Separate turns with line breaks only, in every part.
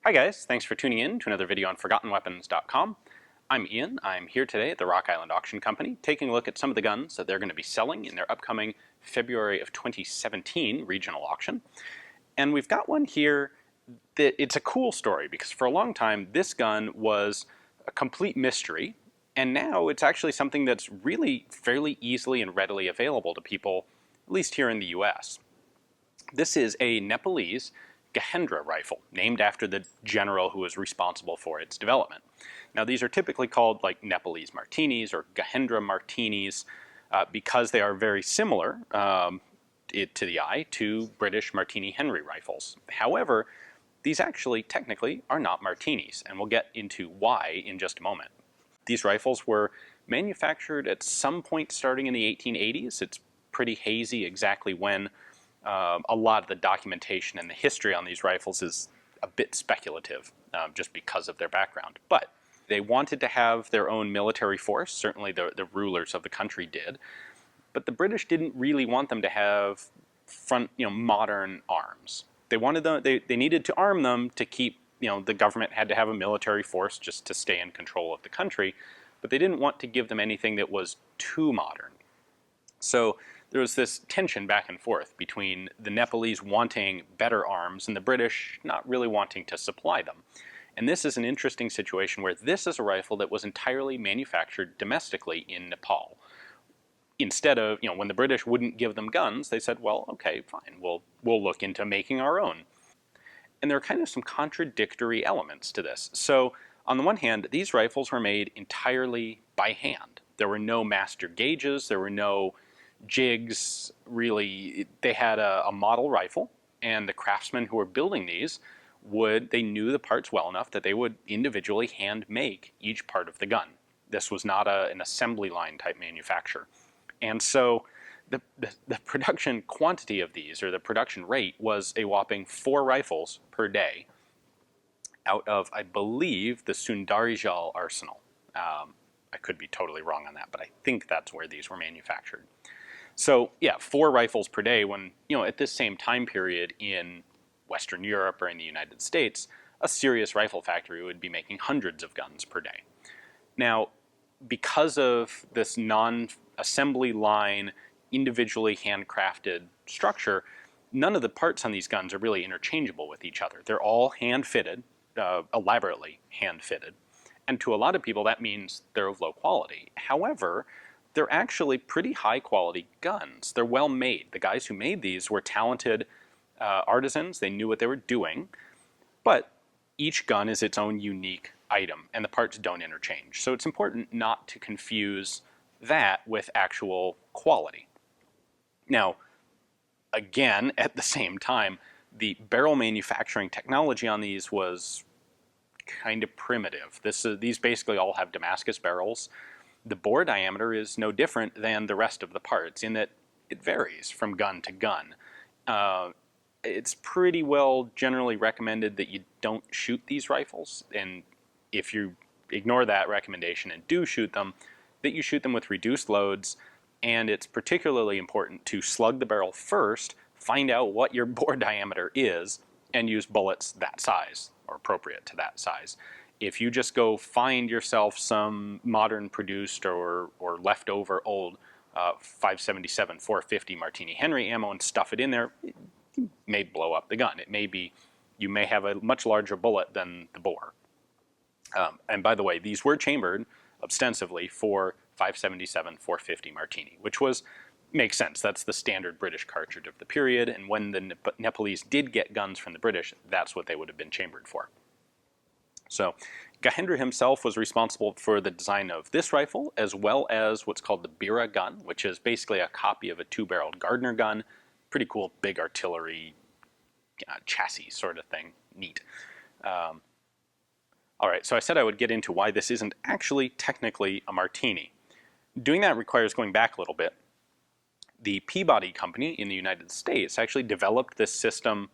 Hi guys, thanks for tuning in to another video on ForgottenWeapons.com. I'm Ian. I'm here today at the Rock Island Auction Company taking a look at some of the guns that they're going to be selling in their upcoming February of 2017 regional auction. And we've got one here that it's a cool story because for a long time this gun was a complete mystery, and now it's actually something that's really fairly easily and readily available to people, at least here in the US. This is a Nepalese Gahendra rifle, named after the general who was responsible for its development. Now these are typically called like Nepalese Martinis or Gahendra Martinis because they are very similar to the eye to British Martini Henry rifles. However, these actually technically are not Martinis, and we'll get into why in just a moment. These rifles were manufactured at some point starting in the 1880s. It's pretty hazy exactly when. A lot of the documentation and the history on these rifles is a bit speculative just because of their background. But they wanted to have their own military force, certainly the rulers of the country did, but the British didn't really want them to have modern arms. They wanted them, they needed to arm them to keep, the government had to have a military force just to stay in control of the country, but they didn't want to give them anything that was too modern. So there was this tension back and forth between the Nepalese wanting better arms and the British not really wanting to supply them. And this is an interesting situation where this is a rifle that was entirely manufactured domestically in Nepal. Instead of, when the British wouldn't give them guns, they said, well, okay, fine, we'll look into making our own. And there are kind of some contradictory elements to this. So on the one hand, these rifles were made entirely by hand. There were no master gauges, there were no jigs, really. They had a model rifle, and the craftsmen who were building these they knew the parts well enough that they would individually hand make each part of the gun. This was not an assembly line type manufacture. And so the production quantity of these, or the production rate, was a whopping 4 rifles per day out of, I believe, the Sundarijal arsenal. I could be totally wrong on that, but I think that's where these were manufactured. So yeah, 4 rifles per day when, at this same time period in Western Europe or in the United States, a serious rifle factory would be making hundreds of guns per day. Now, because of this non-assembly line, individually handcrafted structure, none of the parts on these guns are really interchangeable with each other. They're all hand-fitted, elaborately hand-fitted. And to a lot of people, that means they're of low quality. However, they're actually pretty high quality guns. They're well made. The guys who made these were talented artisans. They knew what they were doing. But each gun is its own unique item, and the parts don't interchange. So it's important not to confuse that with actual quality. Now, again, at the same time, the barrel manufacturing technology on these was kind of primitive. These basically all have Damascus barrels. The bore diameter is no different than the rest of the parts in that it varies from gun to gun. It's pretty well generally recommended that you don't shoot these rifles, and if you ignore that recommendation and do shoot them, that you shoot them with reduced loads, and it's particularly important to slug the barrel first, find out what your bore diameter is, and use bullets that size, or appropriate to that size. If you just go find yourself some modern produced or leftover old 577 450 Martini Henry ammo and stuff it in there, it may blow up the gun. You may have a much larger bullet than the bore. And by the way, these were chambered ostensibly for 577 450 Martini, which makes sense. That's the standard British cartridge of the period, and when the Nepalese did get guns from the British, that's what they would have been chambered for. So Gahendra himself was responsible for the design of this rifle, as well as what's called the Bira gun, which is basically a copy of a 2-barreled Gardner gun. Pretty cool, big artillery chassis sort of thing. Neat. All right, so I said I would get into why this isn't actually technically a Martini. Doing that requires going back a little bit. The Peabody company in the United States actually developed this system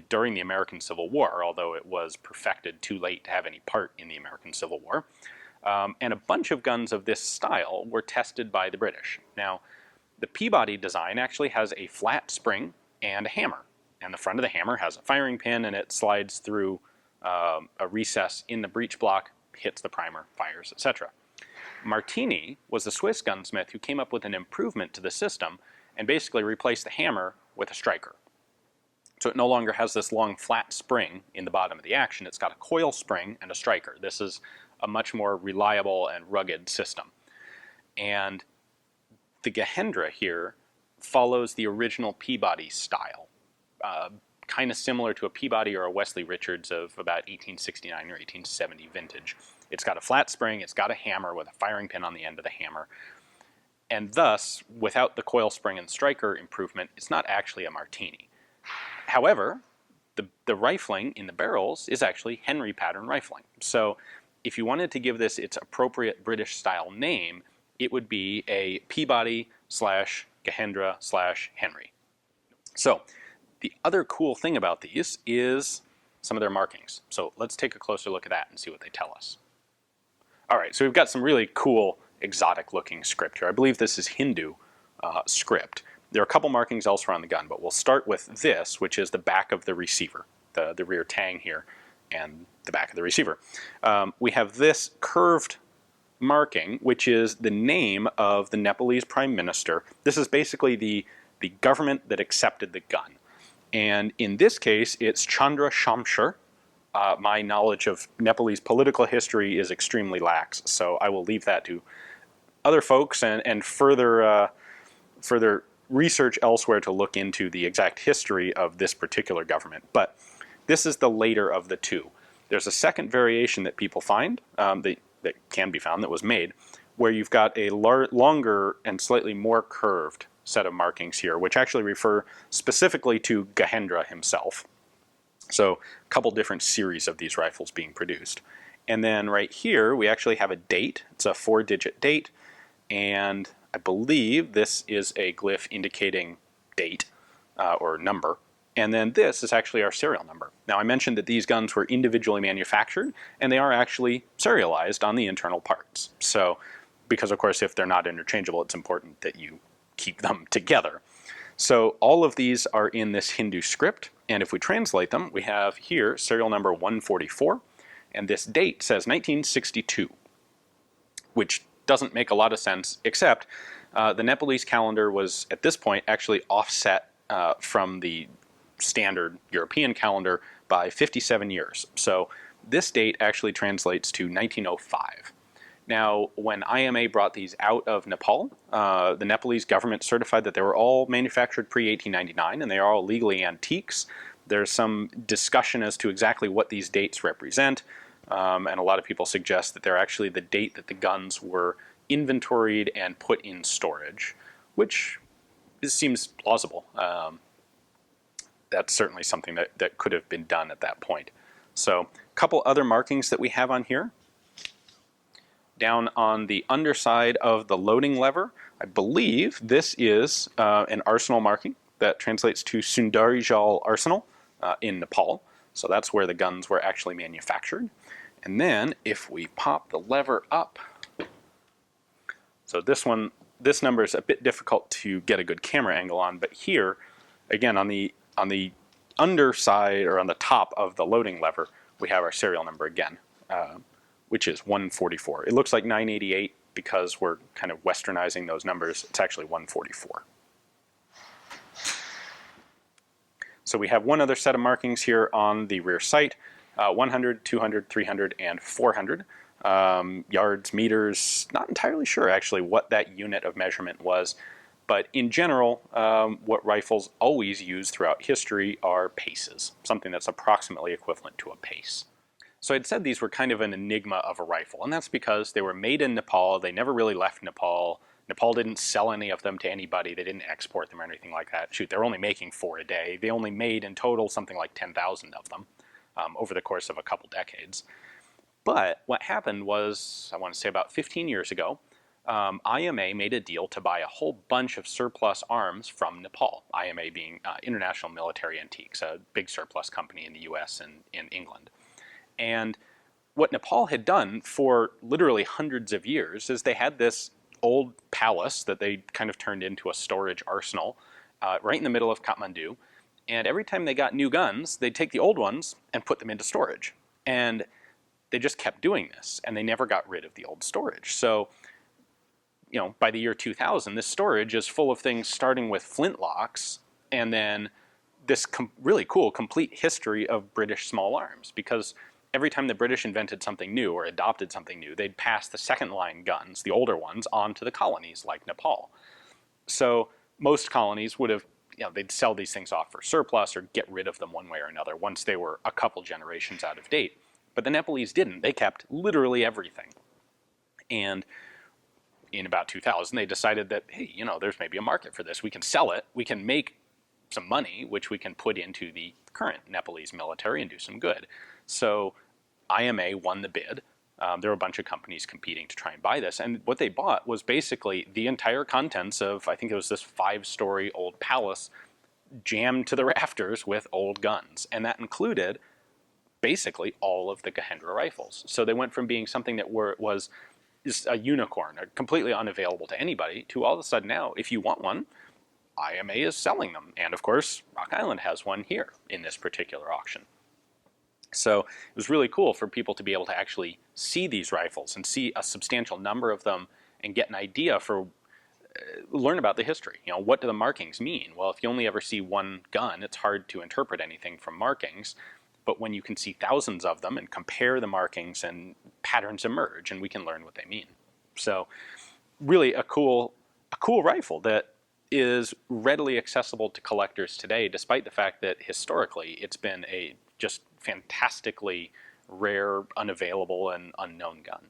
during the American Civil War, although it was perfected too late to have any part in the American Civil War. And a bunch of guns of this style were tested by the British. Now, the Peabody design actually has a flat spring and a hammer. And the front of the hammer has a firing pin, and it slides through a recess in the breech block, hits the primer, fires, etc. Martini was a Swiss gunsmith who came up with an improvement to the system and basically replaced the hammer with a striker. So it no longer has this long flat spring in the bottom of the action. It's got a coil spring and a striker. This is a much more reliable and rugged system. And the Gahendra here follows the original Peabody style, kind of similar to a Peabody or a Wesley Richards of about 1869 or 1870 vintage. It's got a flat spring, it's got a hammer with a firing pin on the end of the hammer, and thus, without the coil spring and striker improvement, it's not actually a Martini. However, the rifling in the barrels is actually Henry pattern rifling. So if you wanted to give this its appropriate British style name, it would be a Peabody / Gahendra / Henry. So the other cool thing about these is some of their markings. So let's take a closer look at that and see what they tell us. All right, so we've got some really cool exotic looking script here. I believe this is Hindu script. There are a couple markings elsewhere on the gun, but we'll start with this, which is the back of the receiver, the rear tang here, and the back of the receiver. We have this curved marking, which is the name of the Nepalese Prime Minister. This is basically the government that accepted the gun. And in this case, it's Chandra Shamshar. My knowledge of Nepalese political history is extremely lax, so I will leave that to other folks and further research elsewhere to look into the exact history of this particular government. But this is the later of the two. There's a second variation that people find, that can be found, that was made, where you've got a longer and slightly more curved set of markings here, which actually refer specifically to Gahendra himself. So a couple different series of these rifles being produced. And then right here we actually have a date. It's a 4-digit date, and I believe this is a glyph indicating date or number. And then this is actually our serial number. Now I mentioned that these guns were individually manufactured, and they are actually serialized on the internal parts. So, because of course if they're not interchangeable, it's important that you keep them together. So all of these are in this Hindu script, and if we translate them, we have here serial number 144, and this date says 1962, which doesn't make a lot of sense, except the Nepalese calendar was at this point actually offset from the standard European calendar by 57 years. So this date actually translates to 1905. Now, when IMA brought these out of Nepal, the Nepalese government certified that they were all manufactured pre-1899 and they are all legally antiques. There's some discussion as to exactly what these dates represent, and a lot of people suggest that they're actually the date that the guns were inventoried and put in storage, which seems plausible. That's certainly something that could have been done at that point. So a couple other markings that we have on here. Down on the underside of the loading lever, I believe this is an arsenal marking that translates to Sundarijal Arsenal in Nepal. So that's where the guns were actually manufactured. And then if we pop the lever up, so this number is a bit difficult to get a good camera angle on, but here, again, on the underside or on the top of the loading lever, we have our serial number again, which is 144. It looks like 988 because we're kind of westernizing those numbers. It's actually 144. So we have one other set of markings here on the rear sight, 100, 200, 300, and 400. Yards, meters, not entirely sure actually what that unit of measurement was, but in general, what rifles always use throughout history are paces, something that's approximately equivalent to a pace. So I'd said these were kind of an enigma of a rifle, and that's because they were made in Nepal. They never really left Nepal. Nepal didn't sell any of them to anybody. They didn't export them or anything like that. Shoot, they're only making 4 a day. They only made in total something like 10,000 of them over the course of a couple decades. But what happened was, I want to say about 15 years ago, IMA made a deal to buy a whole bunch of surplus arms from Nepal, IMA being International Military Antiques, a big surplus company in the US and in England. And what Nepal had done for literally hundreds of years is they had this old palace that they kind of turned into a storage arsenal right in the middle of Kathmandu. And every time they got new guns, they'd take the old ones and put them into storage. And they just kept doing this, and they never got rid of the old storage. So, by the year 2000, this storage is full of things starting with flintlocks, and then this really cool complete history of British small arms, because every time the British invented something new or adopted something new, they'd pass the second line guns, the older ones, on to the colonies like Nepal. So most colonies would have, they'd sell these things off for surplus or get rid of them one way or another once they were a couple generations out of date. But the Nepalese didn't. They kept literally everything. And in about 2000, they decided that, hey, there's maybe a market for this. We can sell it. We can make some money, which we can put into the current Nepalese military and do some good. So IMA won the bid. There were a bunch of companies competing to try and buy this. And what they bought was basically the entire contents of, I think it was this 5-story old palace jammed to the rafters with old guns. And that included basically all of the Gahendra rifles. So they went from being something that was a unicorn, completely unavailable to anybody, to all of a sudden now, if you want one, IMA is selling them. And of course, Rock Island has one here in this particular auction. So it was really cool for people to be able to actually see these rifles and see a substantial number of them and get an idea for, learn about the history. What do the markings mean? Well, if you only ever see one gun, it's hard to interpret anything from markings. But when you can see thousands of them and compare the markings, and patterns emerge, and we can learn what they mean. So really a cool rifle that is readily accessible to collectors today, despite the fact that historically it's been a just fantastically rare, unavailable, and unknown gun.